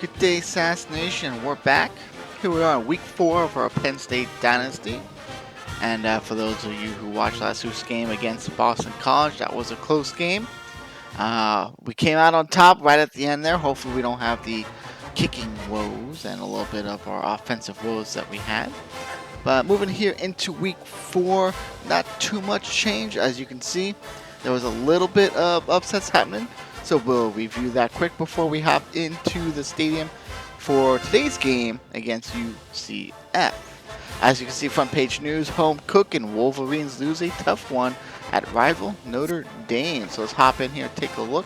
Good day, SAS Nation. We're back. Here we are, week 4 of our Penn State Dynasty. And for those of you who watched last week's game against Boston College, that was a close game. We came out on top right at the end there. Hopefully we don't have the kicking woes and a little bit of our offensive woes that we had. But moving here into week 4, not too much change. As you can see, there was a little bit of upsets happening. So we'll review that quick before we hop into the stadium for today's game against UCF. As you can see, front page news, home cooking, Wolverines lose a tough one at rival Notre Dame. So let's hop in here and take a look.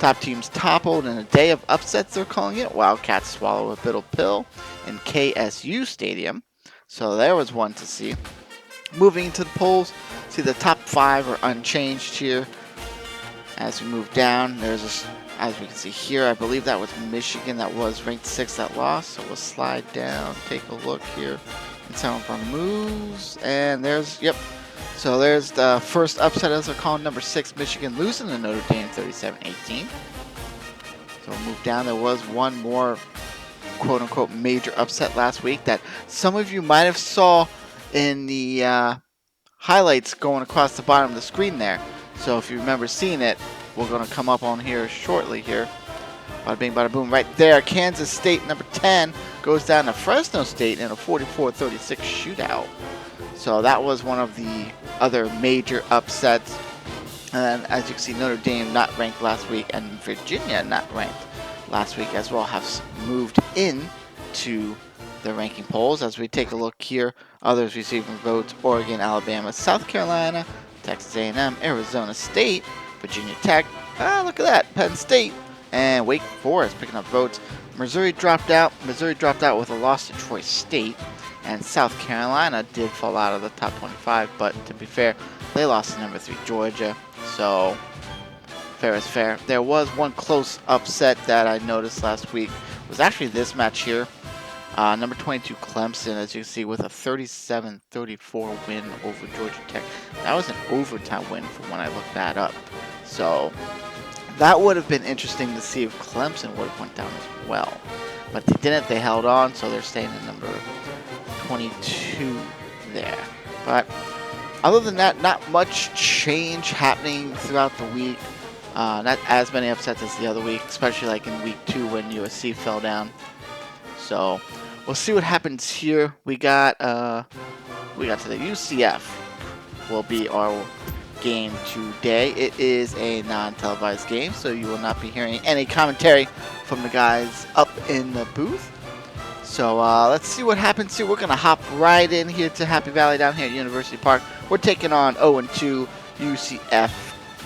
Top teams toppled in a day of upsets, they're calling it. Wildcats swallow a bitter pill in KSU Stadium. So there was one to see. Moving into the polls, see the top 5 are unchanged here. As we move down, as we can see here, I believe that was Michigan that was ranked 6th that lost. So we'll slide down, take a look here in some of our moves. And there's, so there's the first upset as they're calling, number 6 Michigan losing to Notre Dame 37-18. So we'll move down. There was one more quote-unquote major upset last week that some of you might have saw in the highlights going across the bottom of the screen there. So if you remember seeing it, we're going to come up on here shortly here. Bada bing, bada boom. Right there, Kansas State, number 10, goes down to Fresno State in a 44-36 shootout. So that was one of the other major upsets. And as you can see, Notre Dame not ranked last week, and Virginia not ranked last week as well, have moved in to the ranking polls. As we take a look here, others receiving votes: Oregon, Alabama, South Carolina, Texas A&M, Arizona State, Virginia Tech, look at that, Penn State, and Wake Forest picking up votes. Missouri dropped out with a loss to Troy State, and South Carolina did fall out of the top 25, but to be fair, they lost to number 3 Georgia, so fair is fair. There was one close upset that I noticed last week. It was actually this match here. Number 22 Clemson, as you can see, with a 37-34 win over Georgia Tech. That was an overtime win from when I looked that up. So that would have been interesting to see if Clemson would have went down as well. But they didn't. They held on, so they're staying at number 22 there. But other than that, not much change happening throughout the week. Not as many upsets as the other week, especially like in week 2 when USC fell down. So we'll see what happens here. We got to the UCF will be our game today. It is a non-televised game, so you will not be hearing any commentary from the guys up in the booth. So let's see what happens here. We're going to hop right in here to Happy Valley down here at University Park. We're taking on 0-2 UCF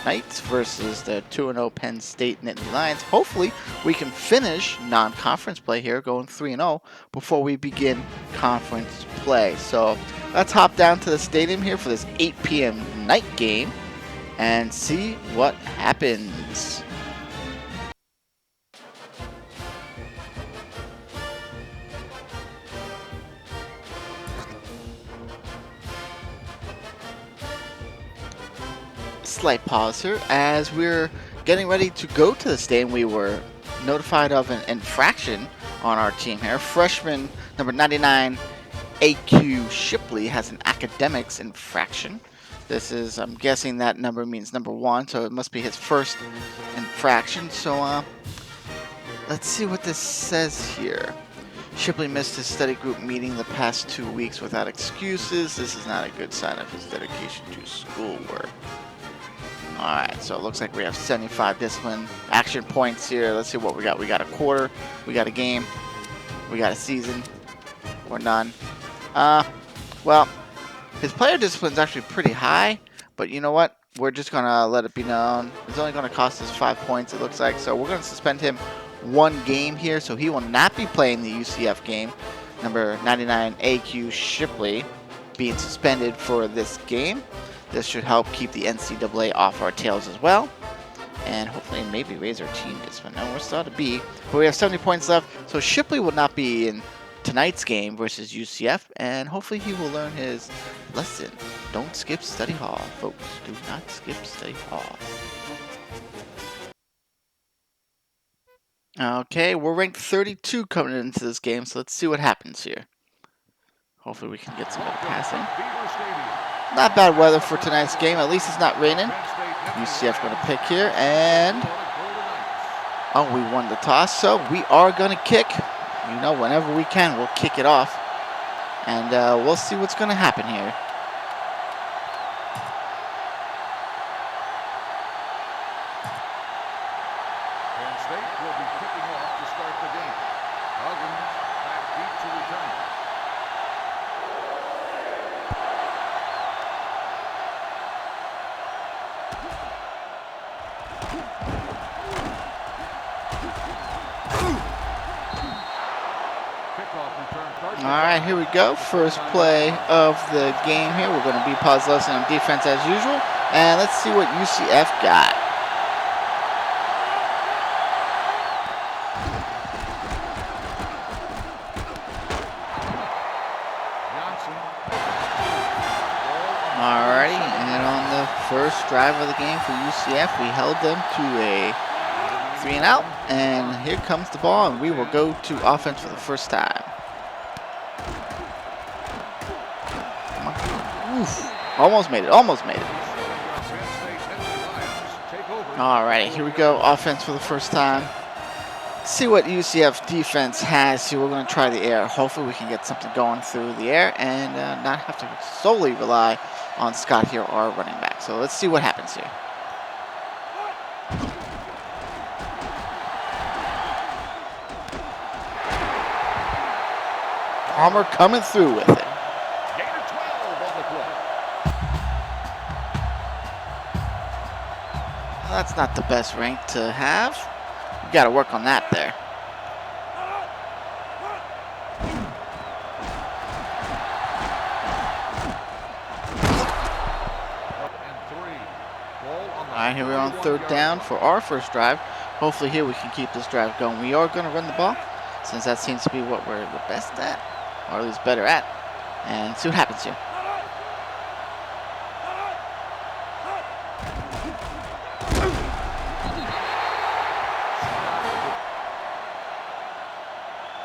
Knights versus the 2-0 Penn State Nittany Lions. Hopefully, we can finish non-conference play here, going 3-0, before we begin conference play. So let's hop down to the stadium here for this 8 p.m. night game and see what happens. Slight pause here as we're getting ready to go to the stadium. We were notified of an infraction on our team here. Freshman number 99 AQ Shipley has an academics infraction. This is, I'm guessing that number means number 1, so it must be his first infraction. So let's see what this says here. Shipley missed his study group meeting the past 2 weeks without excuses. This is not a good sign of his dedication to schoolwork. Alright, so it looks like we have 75 discipline action points here. Let's see what we got. We got a quarter, we got a game, we got a season, or none. Well, his player discipline is actually pretty high, but you know what? We're just going to let it be known. It's only going to cost us 5 points, it looks like. So we're going to suspend him 1 game here, so he will not be playing the UCF game. Number 99 AQ Shipley being suspended for this game. This should help keep the NCAA off our tails as well, and hopefully maybe raise our team discipline. No, we're still at a B, but we have 70 points left, so Shipley will not be in tonight's game versus UCF, and hopefully he will learn his lesson. Don't skip study hall, folks. Do not skip study hall. Okay, we're ranked 32 coming into this game, so let's see what happens here. Hopefully we can get some better passing. Not bad weather for tonight's game. At least it's not raining. UCF going to pick here, and oh, we won the toss, so we are going to kick. You know, whenever we can, we'll kick it off, and we'll see what's going to happen here. Penn State will be kicking off to start the game. Huggins back deep to return. All right, here we go. First play of the game here. We're going to be pauseless on defense as usual. And let's see what UCF got. Alrighty, and on the first drive of the game for UCF, we held them to a 3-and-out. And here comes the ball, and we will go to offense for the first time. Oof. Almost made it, almost made it. Alright, here we go. Offense for the first time. See what UCF defense has here. We're going to try the air. Hopefully we can get something going through the air and not have to solely rely on Scott here, our running back. So let's see what happens here. Palmer coming through with it. That's not the best rank to have. You got to work on that there. All right, here we are on third down for our first drive. Hopefully here we can keep this drive going. We are going to run the ball, since that seems to be what we're the best at, or at least better at. And see what happens here.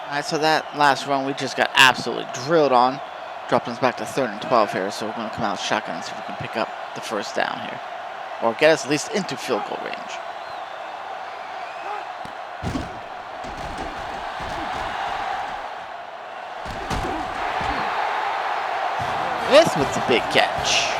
Alright, so that last run we just got absolutely drilled on. Dropping us back to 3rd and 12 here, so we're going to come out shotgun and see if we can pick up the first down here. Or get us at least into field goal range. Smith with the big catch.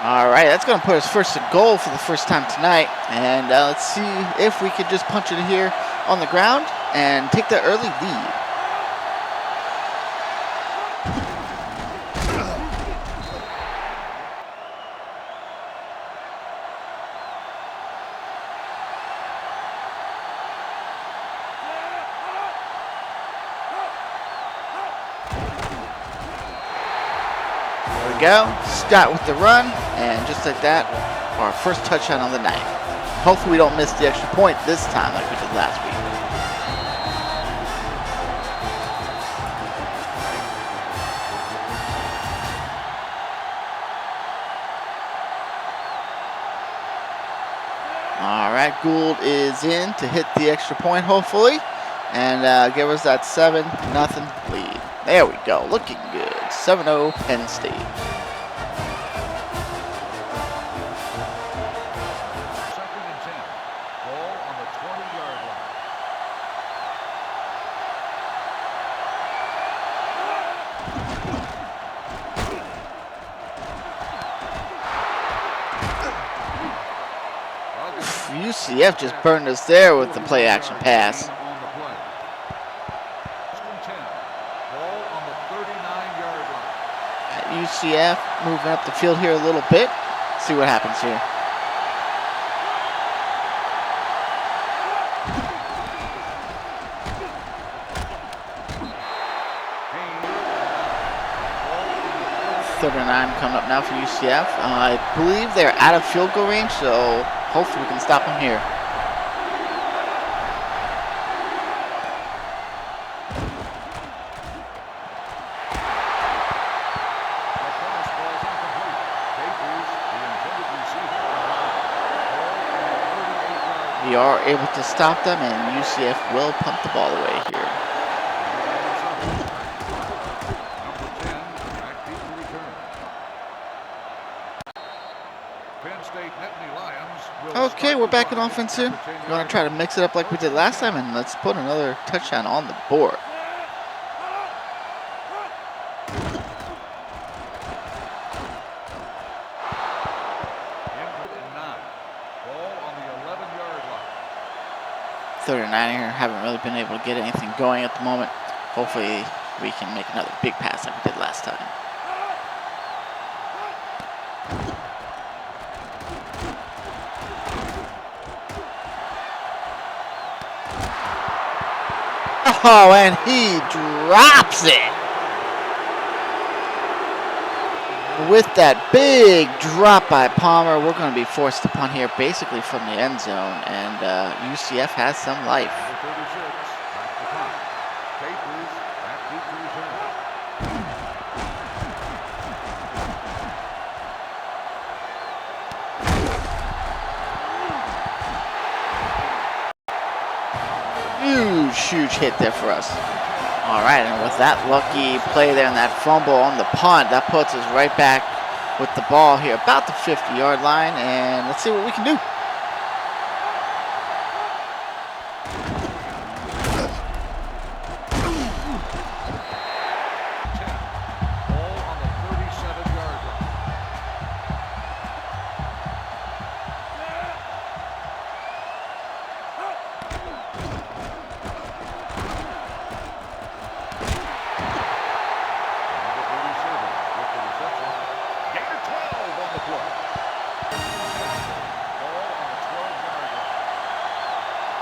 Alright, that's going to put us first and goal for the first time tonight. And let's see if we could just punch it here on the ground and take the early lead. There we go. Scott with the run, and just like that, our first touchdown of the night. Hopefully we don't miss the extra point this time like we did last week. All right, Gould is in to hit the extra point, hopefully, and give us that 7-0 lead. There we go, looking good. 7-0 Penn State. Second and 10. Ball on the 20-yard line. UCF just burned us there with the play action pass. UCF moving up the field here a little bit. See what happens here. Third and 9 coming up now for UCF. I believe they're out of field goal range, so hopefully we can stop them here. we are able to stop them, and UCF will punt the ball away here. Number 10, back deep to return. Penn State Nittany Lions will Okay, we're back in offense here. We're going to try to mix it up like we did last time, and let's put another touchdown on the board. Third and 9 here. Haven't really been able to get anything going at the moment. Hopefully we can make another big pass like we did last time. Oh, and he drops it. With that big drop by Palmer, we're going to be forced to punt here basically from the end zone, and UCF has some life. Huge hit there for us. All right, and with that lucky play there and that fumble on the punt, that puts us right back with the ball here about the 50-yard line, and let's see what we can do.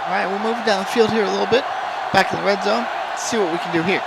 All right, we're moving down the field here a little bit. Back in the red zone. Let's see what we can do here.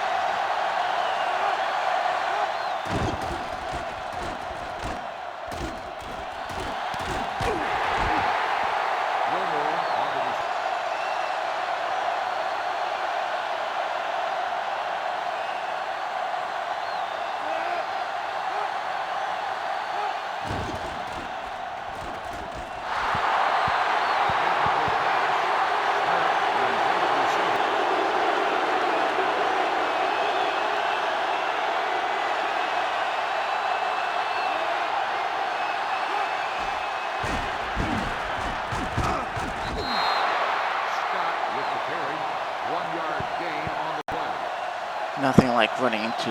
Nothing like running into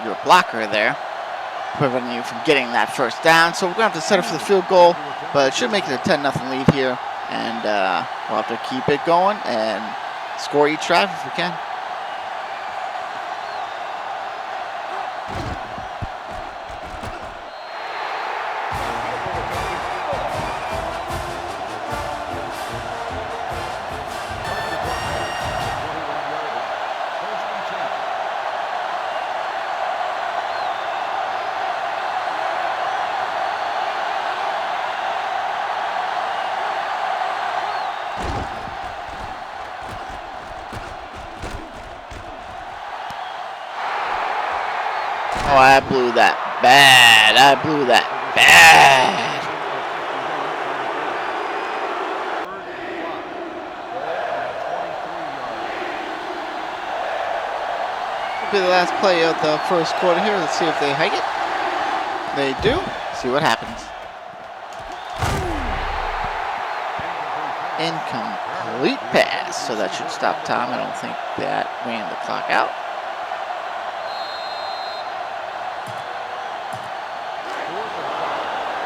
your blocker there, preventing you from getting that first down. So we're going to have to settle for the field goal, but it should make it a 10-0 lead here. And we'll have to keep it going and score each drive if we can. Oh, I blew that bad. I blew that bad. Will be the last play of the first quarter here. Let's see if they hike it. They do. See what happens. Incomplete pass. So that should stop time. I don't think that ran the clock out.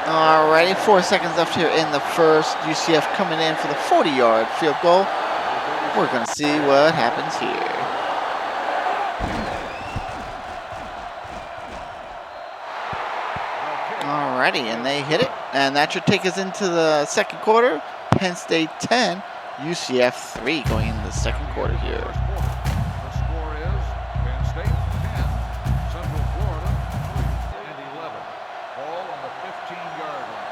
Alrighty, 4 seconds left here in the first. UCF coming in for the 40-yard field goal. We're going to see what happens here. Alrighty, and they hit it. And that should take us into the second quarter. Penn State 10, UCF 3 going into the second quarter here. The score is Penn State 10, Central Florida 3 and 11. Ball on the 15-yard line.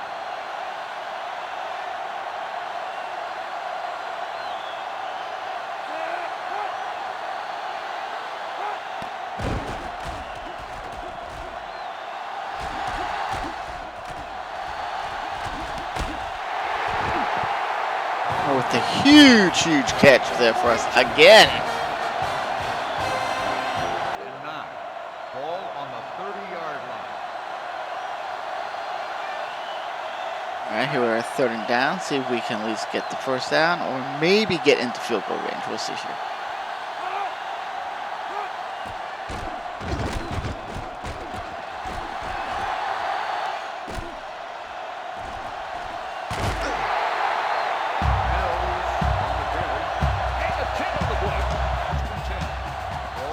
With the huge, huge catch there for us again. And 9. Ball on the 30-yard line. All right, here we're at 3rd and down. See if we can at least get the first down or maybe get into field goal range. We'll see here.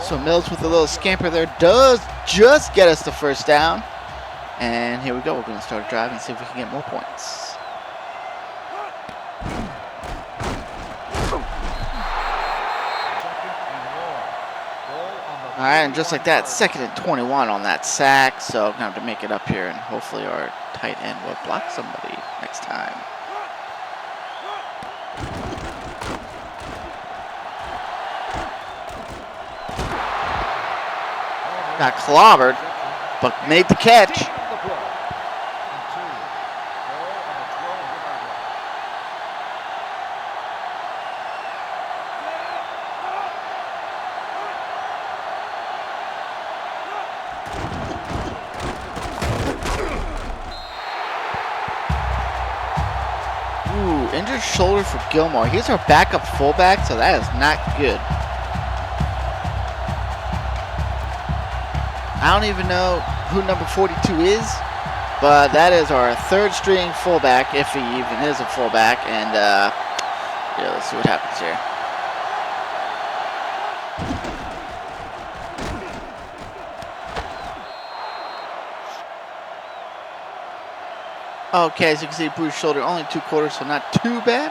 So Mills with a little scamper there does just get us the first down. And here we go. We're going to start a drive and see if we can get more points. All right, and just like that, 2nd and 21 on that sack. So I'm going to have to make it up here, and hopefully our tight end will block somebody next time. Got clobbered, but made the catch. Ooh, injured shoulder for Gilmore. He's our backup fullback, so that is not good. I don't even know who number 42 is, but that is our 3rd string fullback, if he even is a fullback. And yeah, let's see what happens here. Okay, as you can see, bruised shoulder, only 2 quarters, so not too bad.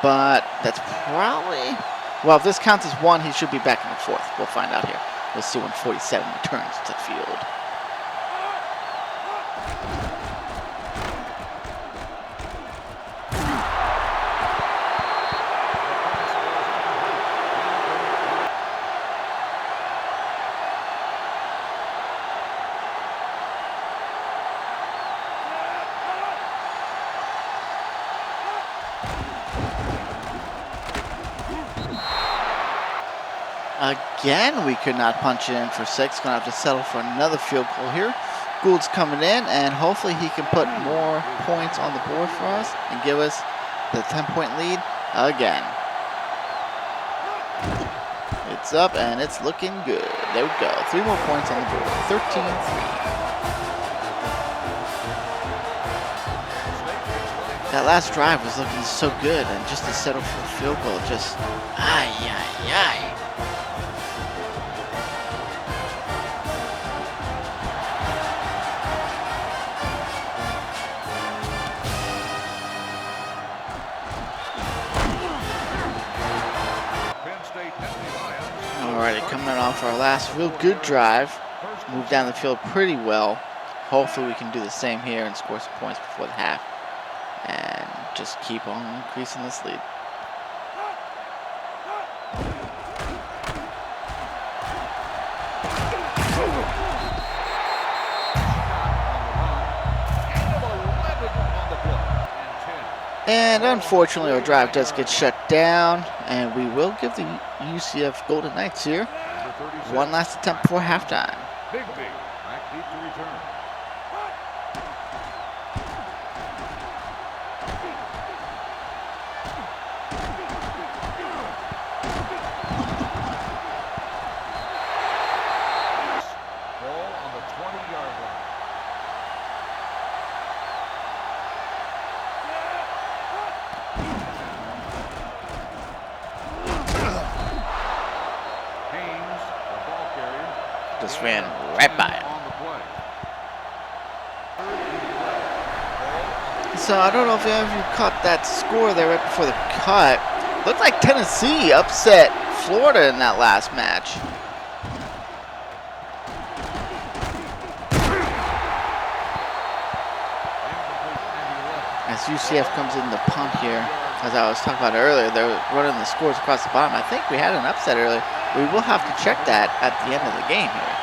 But that's probably, well, if this counts as 1, he should be back in the 4th. We'll find out here. We'll see when 47 returns to the field. Again, we could not punch it in for 6. Gonna have to settle for another field goal here. Gould's coming in, and hopefully he can put more points on the board for us and give us the 10-point lead again. It's up, and it's looking good. There we go. 3 more points on the board. 13-3. That last drive was looking so good, and just to settle for a field goal, just ay, ay, ay. Alrighty, coming off our last real good drive, moved down the field pretty well. Hopefully we can do the same here and score some points before the half and just keep on increasing this lead. And unfortunately our drive does get shut down, and we will give the UCF Golden Knights here one last attempt before halftime. Big back deep to return. Ball on the 20-yard line. Just ran right by him. So I don't know if any of you caught that score there right before the cut. Looked like Tennessee upset Florida in that last match. As UCF comes in the punt here, as I was talking about earlier, they're running the scores across the bottom. I think we had an upset earlier. We will have to check that at the end of the game here.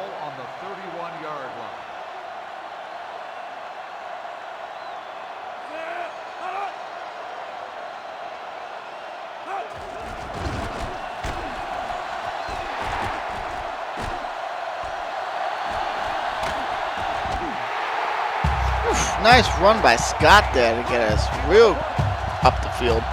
Ball on the 31-yard line. Nice run by Scott there to get us real up the field.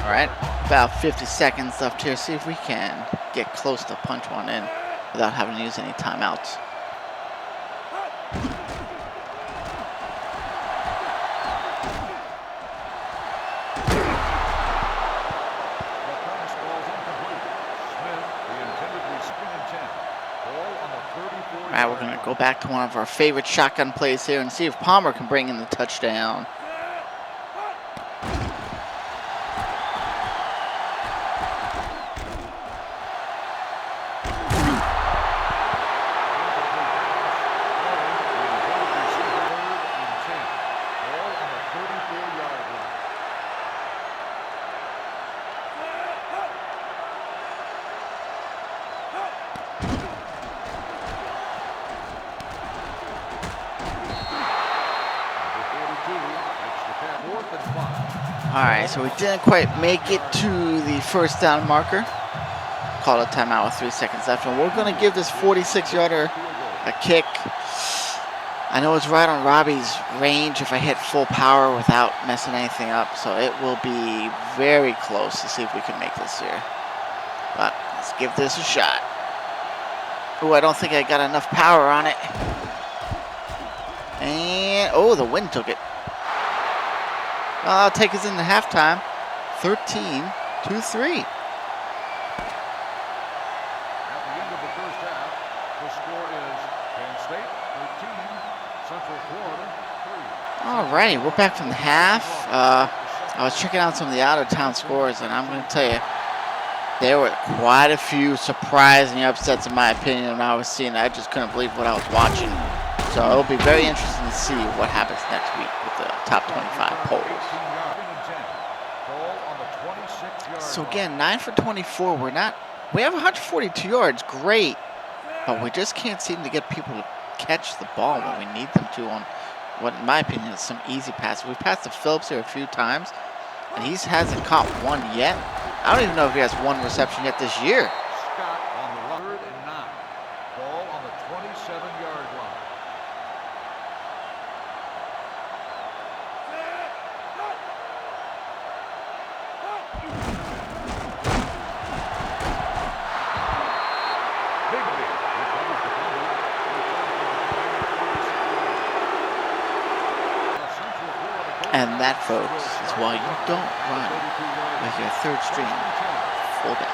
All right, about 50 seconds left here. See if we can get close to punch one in without having to use any timeouts. All right, we're going to go back to one of our favorite shotgun plays here and see if Palmer can bring in the touchdown. Alright, so we didn't quite make it to the first down marker. Called a timeout with 3 seconds left, and we're going to give this 46-yarder a kick. I know it's right on Robbie's range if I hit full power without messing anything up, so it will be very close to see if we can make this here. But let's give this a shot. Oh, I don't think I got enough power on it. And, oh, the wind took it. I'll take us into halftime, 13-3. At the end of the first half, the score is Penn State 13, Central Florida 3. Alrighty, we're back from the half. I was checking out some of the out-of-town scores, and I'm going to tell you, there were quite a few surprising upsets in my opinion when I was seeing it. I just couldn't believe what I was watching. So it'll be very interesting to see what happens next week with the top 25 polls. So again, 9 for 24. We have 142 yards, great, but we just can't seem to get people to catch the ball when we need them to on what, in my opinion, is some easy passes. We've passed to Phillips here a few times, and he hasn't caught one yet. I don't even know if he has one reception yet this year. Scott on the 3rd and 9. Ball on the 27-yard line. And that, folks, is why you don't run with your third string fullback.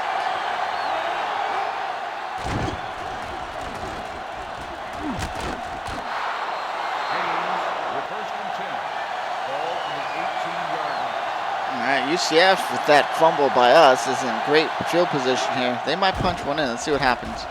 All right, UCF with that fumble by us is in great field position here. They might punch one in. Let's see what happens.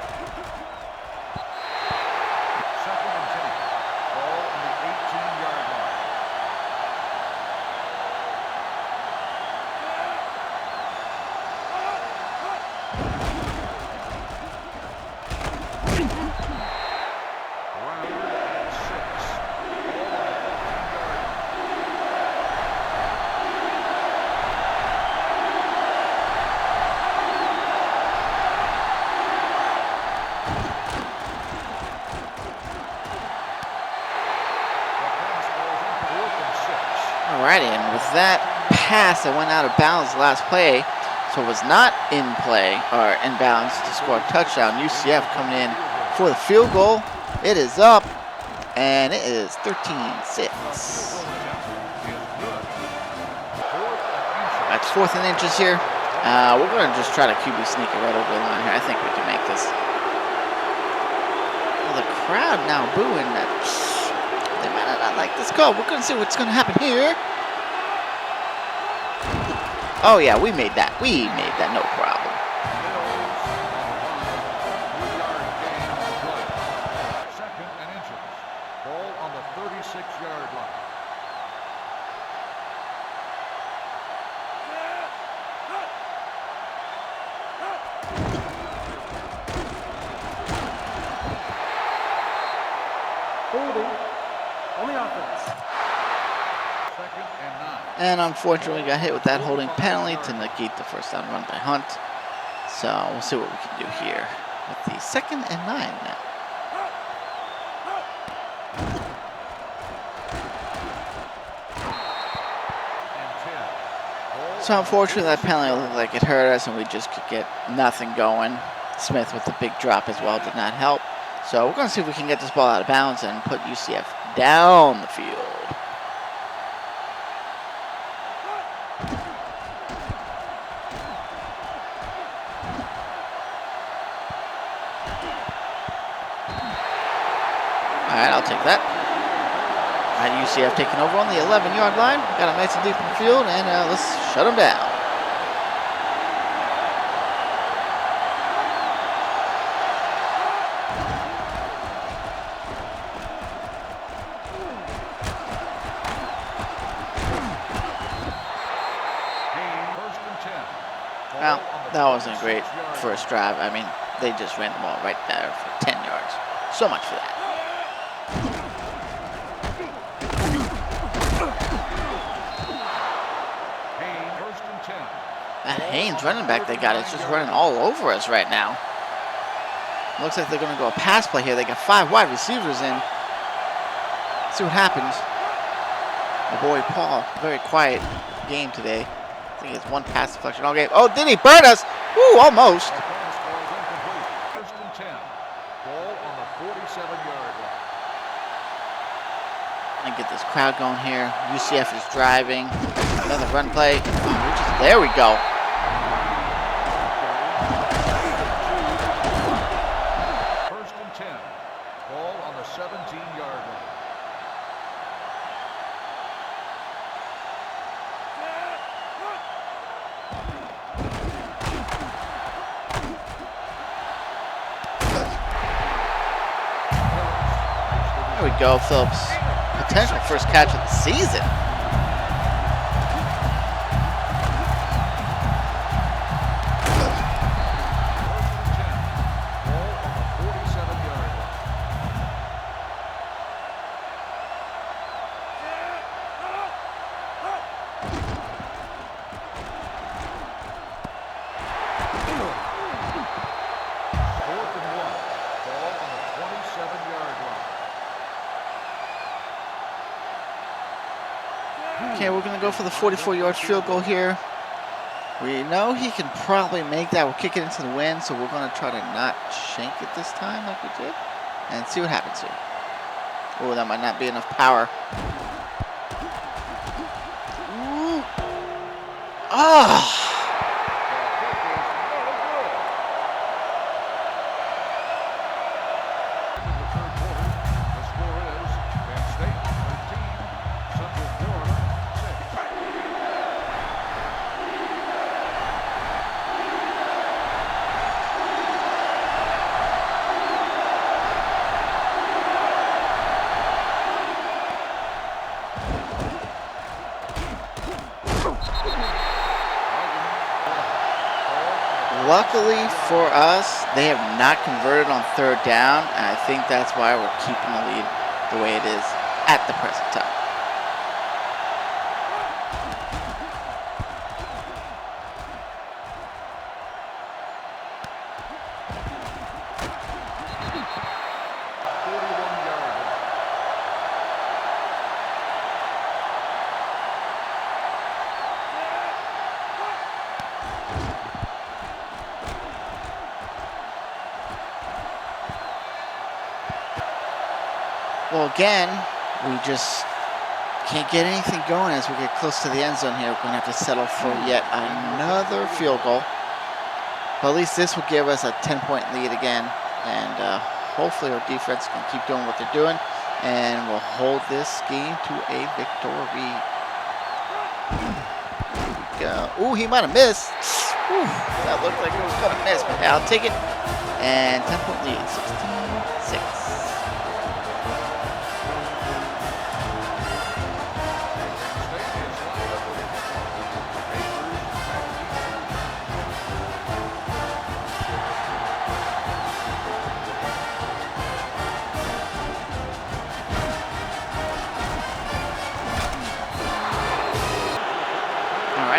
Alrighty, and with that pass that went out of bounds last play, so it was not in play or in bounds to score a touchdown. UCF coming in for the field goal. It is up, and it is 13-6. That's 4th and inches here. We're going to just try to QB sneak it right over the line here. I think we can make this. Well, the crowd now booing that. They might not like this call. We're going to see what's going to happen here. Oh, yeah, we made that. We made that, no problem. Second and inches. Ball on 36-yard line. Holding on the offense. 2nd and 9. And unfortunately got hit with that holding penalty to negate the first down run by Hunt. So we'll see what we can do here with the 2nd and 9 now. So unfortunately that penalty looked like it hurt us and we just could get nothing going. Smith with the big drop as well did not help. So we're going to see if we can get this ball out of bounds and put UCF down the field. Alright, I'll take that. Alright, UCF taking over on the 11-yard line. Got him nice and deep in the field, and let's shut him down. Well, that wasn't a great first drive. I mean, they just ran the ball right there for 10 yards. So much for that. That Haynes running back they got is just running all over us right now. Looks like they're going to go a pass play here. They got 5 wide receivers in. Let's see what happens. My boy Paul, very quiet game today. I think it's 1 pass deflection all game. Oh, did he burn us? Ooh, almost. 1st and 10. Ball on the 47-yard line. And get this crowd going here. UCF is driving. Another run play. Oh, there we go. First and 10. Ball on the 17-yard line. There we go, Phillips. Potential first catch of the season. Okay, we're going to go for the 44-yard field goal here. We know he can probably make that. We'll kick it into the wind, so we're going to try to not shank it this time like we did. And see what happens here. Oh, that might not be enough power. Ooh. Oh! Luckily for us, they have not converted on 3rd down, and I think that's why we're keeping the lead the way it is at the present time. Well, again, we just can't get anything going as we get close to the end zone here. We're going to have to settle for yet another field goal. But at least this will give us a 10-point lead again. And hopefully our defense can keep doing what they're doing. And we'll hold this game to a victory. Here we go. Ooh, he might have missed. Ooh, that looked like it was going to miss. But hey, I'll take it. And 10-point lead, 16-6.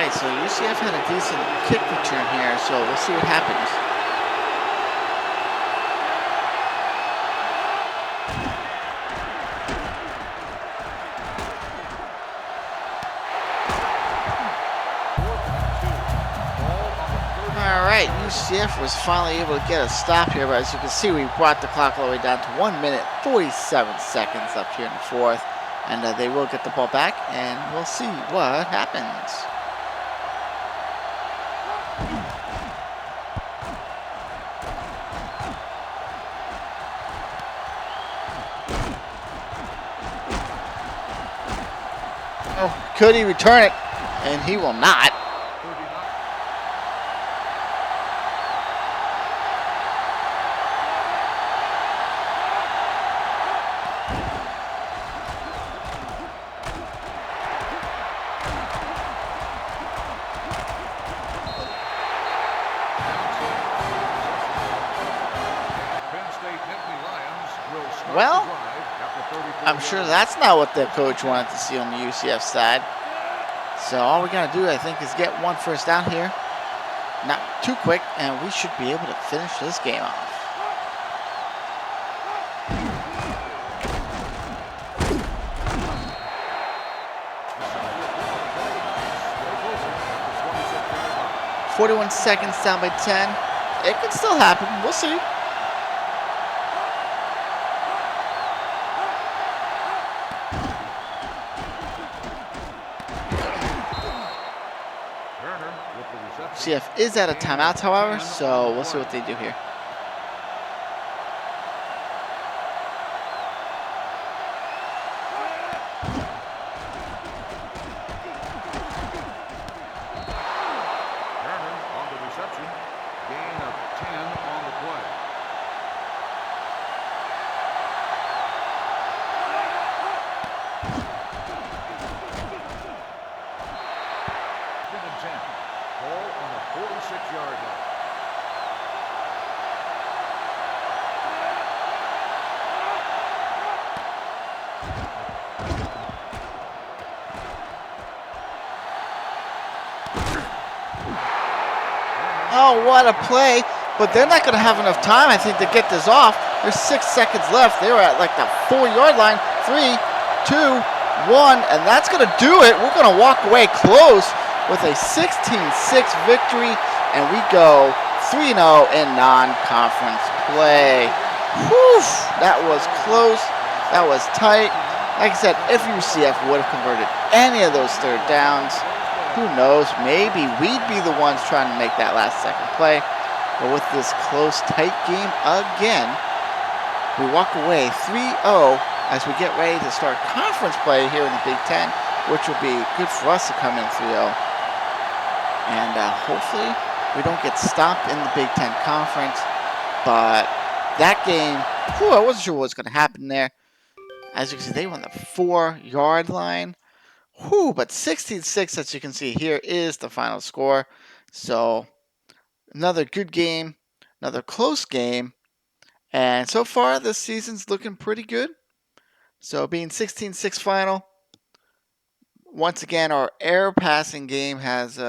Alright, so UCF had a decent kick return here, so we'll see what happens. Alright, UCF was finally able to get a stop here, but as you can see, we brought the clock all the way down to 1 minute 47 seconds up here in the fourth. And they will get the ball back, and we'll see what happens. Oh, could he return it? And he will not. Well, I'm sure that's not what the coach wanted to see on the UCF side. So all we got to do, I think, is get one first down here. Not too quick, and we should be able to finish this game off. "41 seconds down by 10. It could still happen. We'll see. UCF is out of timeouts, however, so we'll see what they do here. On the reception, gain of 10 on the play. And 10. Ball on the 46-yard line. Oh, what a play. But they're not going to have enough time, I think, to get this off. There's 6 seconds left. They were at like the 4-yard line. 3, 2, 1, and that's going to do it. We're going to walk away close with a 16-6 victory, and we go 3-0 in non-conference play. Whew, that was close. That was tight. Like I said, if UCF would have converted any of those third downs, who knows, maybe we'd be the ones trying to make that last second play. But with this close, tight game again, we walk away 3-0 as we get ready to start conference play here in the Big Ten, which will be good for us to come in 3-0. And hopefully we don't get stopped in the Big Ten Conference. But that game, I wasn't sure what was going to happen there. As you can see, they were on the 4-yard line. But 16-6, as you can see here, is the final score. So another good game, another close game. And so far, this season's looking pretty good. So being 16-6 final, once again, our air passing game has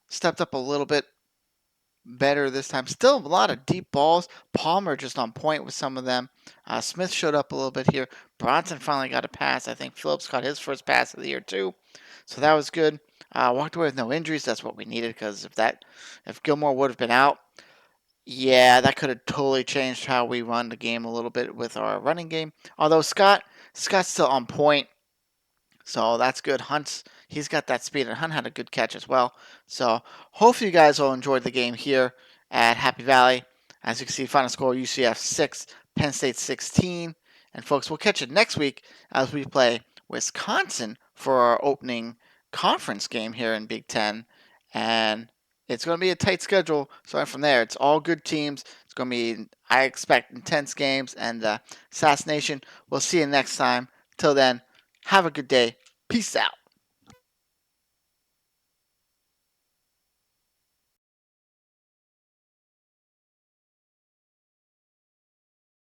stepped up a little bit better this time. Still a lot of deep balls. Palmer just on point with some of them. Smith showed up a little bit here. Bronson finally got a pass. I think Phillips got his first pass of the year too. So that was good. Walked away with no injuries. That's what we needed, because if Gilmore would have been out, yeah, that could have totally changed how we run the game a little bit with our running game. Although Scott's still on point, so that's good. He's got that speed, and Hunt had a good catch as well. So hopefully you guys all enjoyed the game here at Happy Valley. As you can see, final score UCF 6, Penn State 16. And folks, we'll catch you next week as we play Wisconsin for our opening conference game here in Big Ten. And it's going to be a tight schedule. So from there, it's all good teams. It's going to be, I expect, intense games. And SAS Nation, we'll see you next time. Till then, have a good day. Peace out.